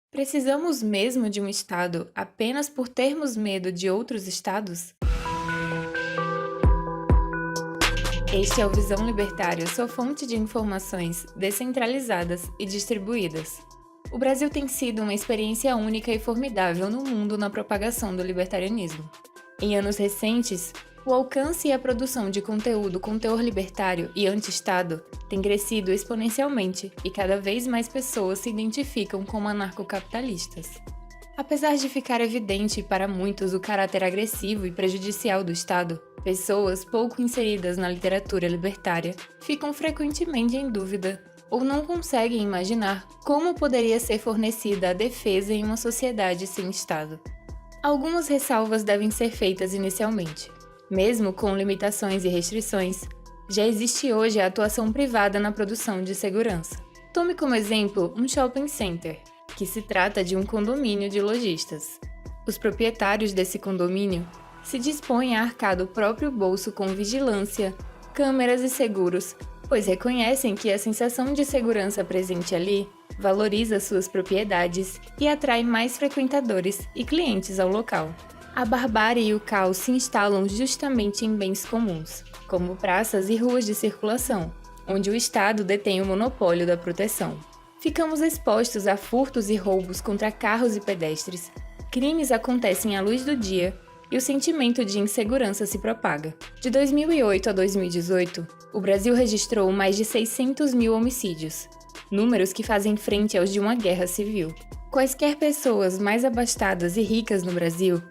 Precisamos mesmo de um Estado apenas por termos medo de outros Estados? Este é o Visão Libertária, sua fonte de informações descentralizadas e distribuídas. O Brasil tem sido uma experiência única e formidável no mundo na propagação do libertarianismo. Em anos recentes, o alcance e a produção de conteúdo com teor libertário e anti-Estado tem crescido exponencialmente e cada vez mais pessoas se identificam como anarcocapitalistas. Apesar de ficar evidente para muitos o caráter agressivo e prejudicial do Estado, pessoas pouco inseridas na literatura libertária ficam frequentemente em dúvida ou não conseguem imaginar como poderia ser fornecida a defesa em uma sociedade sem Estado. Algumas ressalvas devem ser feitas inicialmente. Mesmo com limitações e restrições, já existe hoje a atuação privada na produção de segurança. Tome como exemplo um shopping center, que se trata de um condomínio de lojistas. Os proprietários desse condomínio se dispõem a arcar do próprio bolso com vigilância, câmeras e seguros, pois reconhecem que a sensação de segurança presente ali valoriza suas propriedades e atrai mais frequentadores e clientes ao local. A barbárie e o caos se instalam justamente em bens comuns, como praças e ruas de circulação, onde o Estado detém o monopólio da proteção. Ficamos expostos a furtos e roubos contra carros e pedestres, crimes acontecem à luz do dia e o sentimento de insegurança se propaga. De 2008 a 2018, o Brasil registrou mais de 600 mil homicídios, números que fazem frente aos de uma guerra civil. Quaisquer pessoas mais abastadas e ricas no Brasil,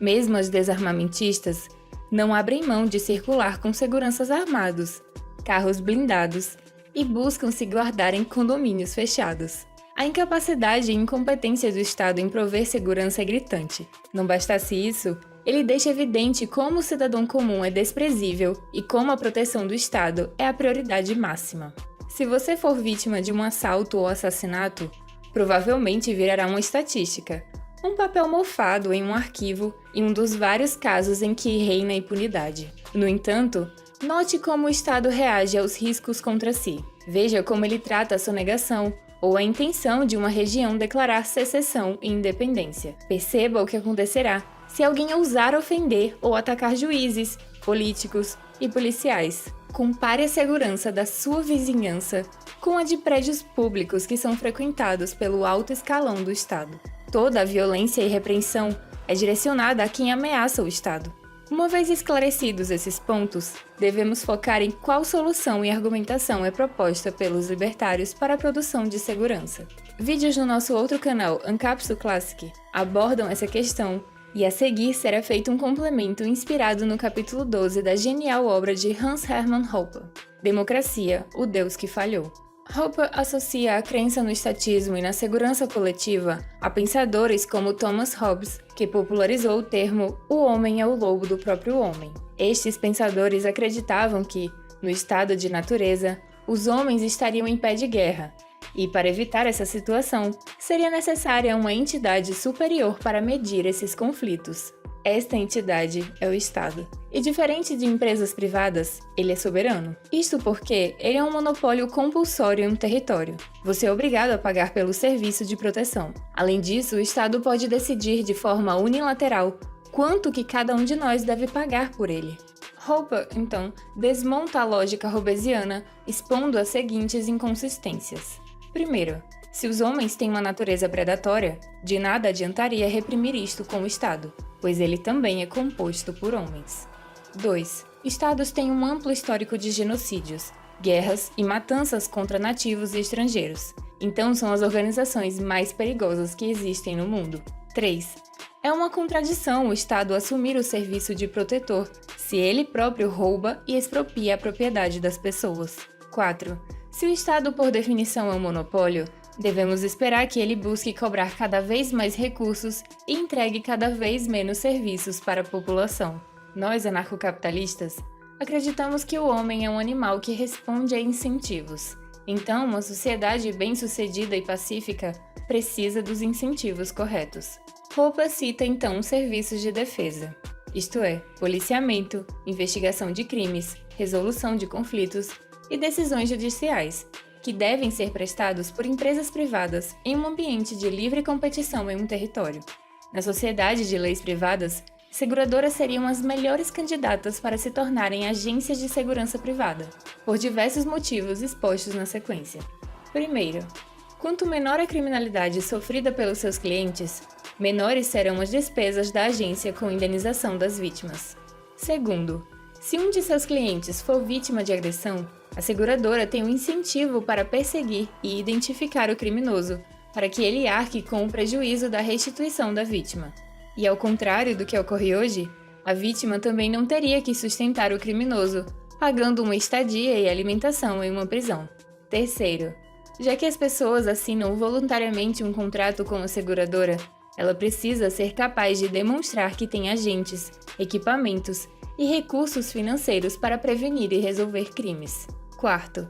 mesmo as desarmamentistas, não abrem mão de circular com seguranças armados, carros blindados e buscam se guardar em condomínios fechados. A incapacidade e incompetência do Estado em prover segurança é gritante. Não bastasse isso, ele deixa evidente como o cidadão comum é desprezível e como a proteção do Estado é a prioridade máxima. Se você for vítima de um assalto ou assassinato, provavelmente virará uma estatística, um papel mofado em um arquivo e um dos vários casos em que reina a impunidade. No entanto, note como o Estado reage aos riscos contra si. Veja como ele trata a sonegação ou a intenção de uma região declarar secessão e independência. Perceba o que acontecerá se alguém ousar ofender ou atacar juízes, políticos e policiais. Compare a segurança da sua vizinhança com a de prédios públicos que são frequentados pelo alto escalão do Estado. Toda a violência e repreensão é direcionada a quem ameaça o Estado. Uma vez esclarecidos esses pontos, devemos focar em qual solução e argumentação é proposta pelos libertários para a produção de segurança. Vídeos no nosso outro canal, Ancapsu Classic, abordam essa questão e a seguir será feito um complemento inspirado no capítulo 12 da genial obra de Hans Hermann Hoppe, Democracia, o Deus que Falhou. Hoppe associa a crença no estatismo e na segurança coletiva a pensadores como Thomas Hobbes, que popularizou o termo "o homem é o lobo do próprio homem". Estes pensadores acreditavam que, no estado de natureza, os homens estariam em pé de guerra, e para evitar essa situação, seria necessária uma entidade superior para medir esses conflitos. Esta entidade é o Estado. E diferente de empresas privadas, ele é soberano. Isto porque ele é um monopólio compulsório em um território. Você é obrigado a pagar pelo serviço de proteção. Além disso, o Estado pode decidir de forma unilateral quanto que cada um de nós deve pagar por ele. Hoppe, então, desmonta a lógica hobbesiana, expondo as seguintes inconsistências. Primeiro, se os homens têm uma natureza predatória, de nada adiantaria reprimir isto com o Estado, pois ele também é composto por homens. 2. Estados têm um amplo histórico de genocídios, guerras e matanças contra nativos e estrangeiros, então são as organizações mais perigosas que existem no mundo. 3. É uma contradição o Estado assumir o serviço de protetor se ele próprio rouba e expropria a propriedade das pessoas. 4. Se o Estado, por definição, é um monopólio, devemos esperar que ele busque cobrar cada vez mais recursos e entregue cada vez menos serviços para a população. Nós, anarcocapitalistas, acreditamos que o homem é um animal que responde a incentivos. Então, uma sociedade bem-sucedida e pacífica precisa dos incentivos corretos. Hoppe cita então os serviços de defesa, isto é, policiamento, investigação de crimes, resolução de conflitos e decisões judiciais, que devem ser prestados por empresas privadas em um ambiente de livre competição em um território. Na sociedade de leis privadas, seguradoras seriam as melhores candidatas para se tornarem agências de segurança privada, por diversos motivos expostos na sequência. Primeiro, quanto menor a criminalidade sofrida pelos seus clientes, menores serão as despesas da agência com indenização das vítimas. Segundo, se um de seus clientes for vítima de agressão, a seguradora tem um incentivo para perseguir e identificar o criminoso, para que ele arque com o prejuízo da restituição da vítima. E ao contrário do que ocorre hoje, a vítima também não teria que sustentar o criminoso, pagando uma estadia e alimentação em uma prisão. Terceiro, já que as pessoas assinam voluntariamente um contrato com a seguradora, ela precisa ser capaz de demonstrar que tem agentes, equipamentos e recursos financeiros para prevenir e resolver crimes. Quarto,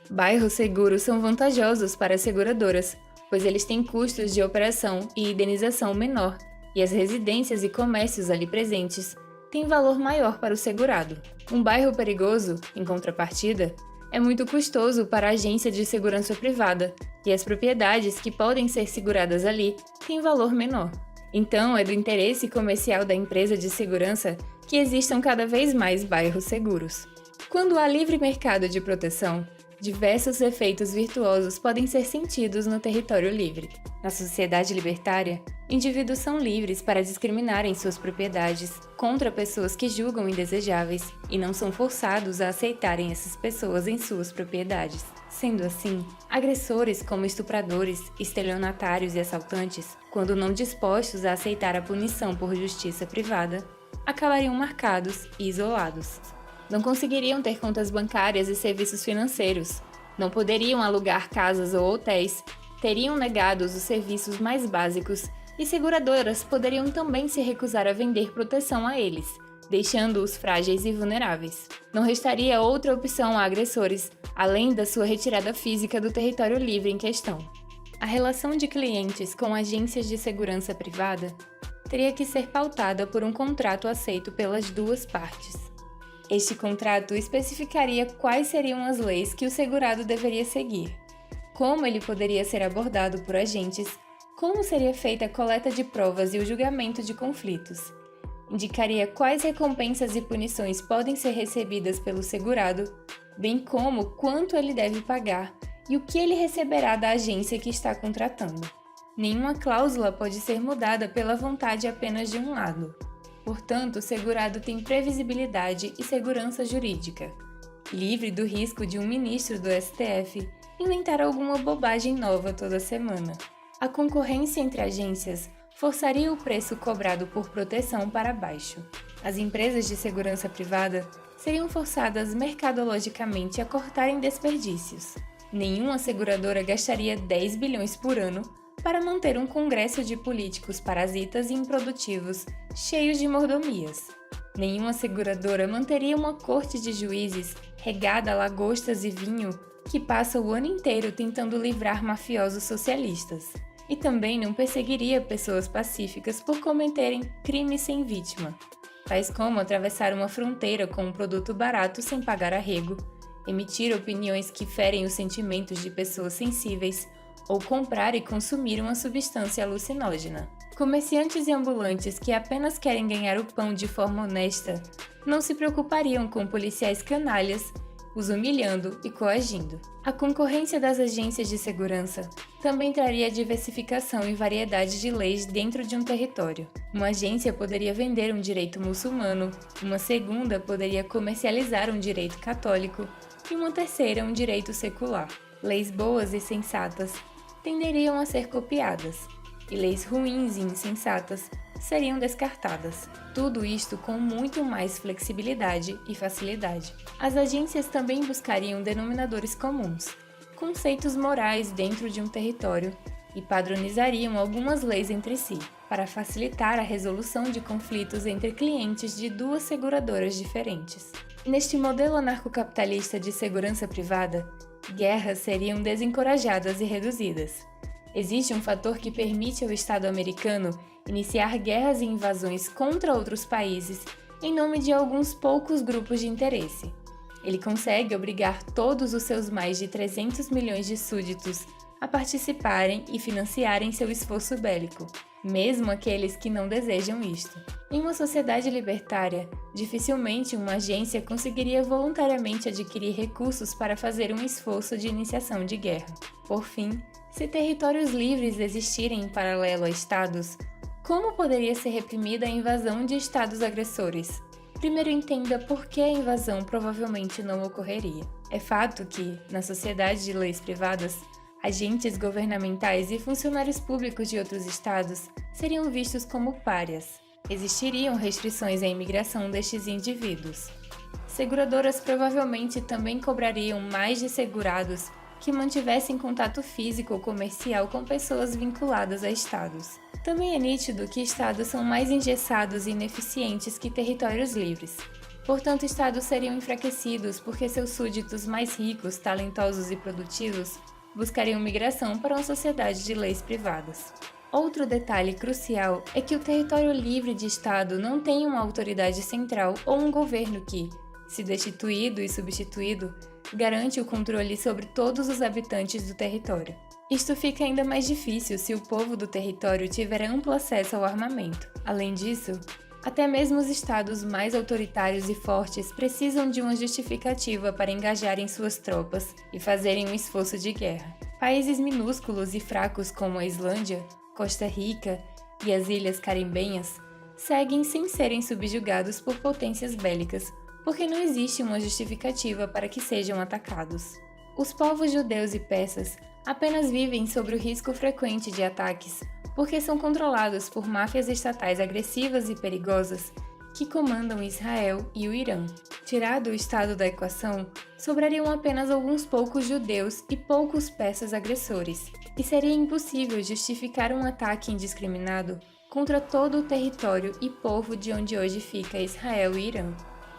bairros seguros são vantajosos para as seguradoras, pois eles têm custos de operação e indenização menor, e as residências e comércios ali presentes têm valor maior para o segurado. Um bairro perigoso, em contrapartida, é muito custoso para a agência de segurança privada, e as propriedades que podem ser seguradas ali têm valor menor. Então, é do interesse comercial da empresa de segurança que existam cada vez mais bairros seguros. Quando há livre mercado de proteção, diversos efeitos virtuosos podem ser sentidos no território livre. Na sociedade libertária, indivíduos são livres para discriminarem suas propriedades contra pessoas que julgam indesejáveis e não são forçados a aceitarem essas pessoas em suas propriedades. Sendo assim, agressores como estupradores, estelionatários e assaltantes, quando não dispostos a aceitar a punição por justiça privada, acabariam marcados e isolados. Não conseguiriam ter contas bancárias e serviços financeiros, não poderiam alugar casas ou hotéis, teriam negados os serviços mais básicos e seguradoras poderiam também se recusar a vender proteção a eles, deixando-os frágeis e vulneráveis. Não restaria outra opção a agressores, além da sua retirada física do território livre em questão. A relação de clientes com agências de segurança privada teria que ser pautada por um contrato aceito pelas duas partes. Este contrato especificaria quais seriam as leis que o segurado deveria seguir, como ele poderia ser abordado por agentes, como seria feita a coleta de provas e o julgamento de conflitos. Indicaria quais recompensas e punições podem ser recebidas pelo segurado, bem como quanto ele deve pagar e o que ele receberá da agência que está contratando. Nenhuma cláusula pode ser mudada pela vontade apenas de um lado. Portanto, o segurado tem previsibilidade e segurança jurídica, livre do risco de um ministro do STF inventar alguma bobagem nova toda semana. A concorrência entre agências forçaria o preço cobrado por proteção para baixo. As empresas de segurança privada seriam forçadas mercadologicamente a cortarem desperdícios. Nenhuma seguradora gastaria 10 bilhões por ano para manter um congresso de políticos parasitas e improdutivos, cheios de mordomias. Nenhuma seguradora manteria uma corte de juízes regada a lagostas e vinho que passa o ano inteiro tentando livrar mafiosos socialistas. E também não perseguiria pessoas pacíficas por cometerem crimes sem vítima, tais como atravessar uma fronteira com um produto barato sem pagar arrego, emitir opiniões que ferem os sentimentos de pessoas sensíveis ou comprar e consumir uma substância alucinógena. Comerciantes e ambulantes que apenas querem ganhar o pão de forma honesta não se preocupariam com policiais canalhas, os humilhando e coagindo. A concorrência das agências de segurança também traria diversificação e variedade de leis dentro de um território. Uma agência poderia vender um direito muçulmano, uma segunda poderia comercializar um direito católico e uma terceira um direito secular. Leis boas e sensatas tenderiam a ser copiadas, e leis ruins e insensatas seriam descartadas. Tudo isto com muito mais flexibilidade e facilidade. As agências também buscariam denominadores comuns, conceitos morais dentro de um território e padronizariam algumas leis entre si, para facilitar a resolução de conflitos entre clientes de duas seguradoras diferentes. Neste modelo anarcocapitalista de segurança privada, guerras seriam desencorajadas e reduzidas. Existe um fator que permite ao Estado americano iniciar guerras e invasões contra outros países em nome de alguns poucos grupos de interesse. Ele consegue obrigar todos os seus mais de 300 milhões de súditos a participarem e financiarem seu esforço bélico, mesmo aqueles que não desejam isto. Em uma sociedade libertária, dificilmente uma agência conseguiria voluntariamente adquirir recursos para fazer um esforço de iniciação de guerra. Por fim, se territórios livres existirem em paralelo a estados, como poderia ser reprimida a invasão de estados agressores? Primeiro entenda por que a invasão provavelmente não ocorreria. É fato que, na sociedade de leis privadas, agentes governamentais e funcionários públicos de outros estados seriam vistos como párias. Existiriam restrições à imigração destes indivíduos. Seguradoras provavelmente também cobrariam mais de segurados que mantivessem contato físico ou comercial com pessoas vinculadas a estados. Também é nítido que estados são mais engessados e ineficientes que territórios livres. Portanto, estados seriam enfraquecidos porque seus súditos mais ricos, talentosos e produtivos buscariam migração para uma sociedade de leis privadas. Outro detalhe crucial é que o território livre de estado não tem uma autoridade central ou um governo que, se destituído e substituído, garante o controle sobre todos os habitantes do território. Isto fica ainda mais difícil se o povo do território tiver amplo acesso ao armamento. Além disso, até mesmo os estados mais autoritários e fortes precisam de uma justificativa para engajarem suas tropas e fazerem um esforço de guerra. Países minúsculos e fracos como a Islândia, Costa Rica e as Ilhas Caribenhas seguem sem serem subjugados por potências bélicas, porque não existe uma justificativa para que sejam atacados. Os povos judeus e persas apenas vivem sob o risco frequente de ataques, porque são controlados por máfias estatais agressivas e perigosas que comandam Israel e o Irã. Tirado o Estado da equação, sobrariam apenas alguns poucos judeus e poucos persas agressores, e seria impossível justificar um ataque indiscriminado contra todo o território e povo de onde hoje fica Israel e Irã.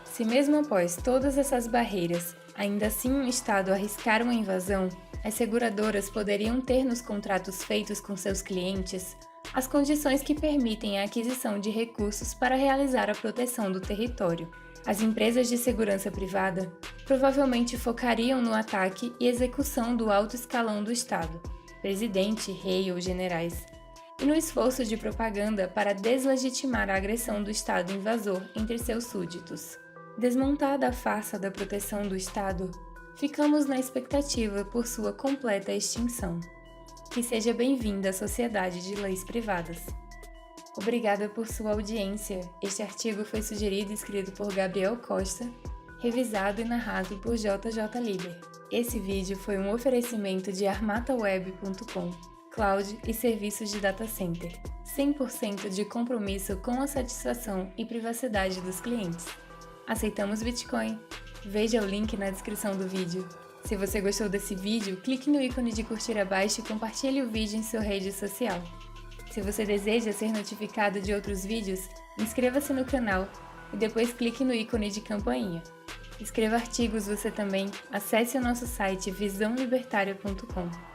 Se mesmo após todas essas barreiras, ainda assim um Estado arriscar uma invasão, as seguradoras poderiam ter nos contratos feitos com seus clientes as condições que permitem a aquisição de recursos para realizar a proteção do território. As empresas de segurança privada provavelmente focariam no ataque e execução do alto escalão do Estado, presidente, rei ou generais, e no esforço de propaganda para deslegitimar a agressão do Estado invasor entre seus súditos. Desmontada a farsa da proteção do Estado, ficamos na expectativa por sua completa extinção. Que seja bem-vinda à Sociedade de Leis Privadas. Obrigada por sua audiência. Este artigo foi sugerido e escrito por Gabriel Costa, revisado e narrado por JJ Liber. Esse vídeo foi um oferecimento de armataweb.com, cloud e serviços de data center, 100% de compromisso com a satisfação e privacidade dos clientes. Aceitamos Bitcoin? Veja o link na descrição do vídeo. Se você gostou desse vídeo, clique no ícone de curtir abaixo e compartilhe o vídeo em sua rede social. Se você deseja ser notificado de outros vídeos, inscreva-se no canal e depois clique no ícone de campainha. Escreva artigos você também, acesse o nosso site visãolibertaria.com.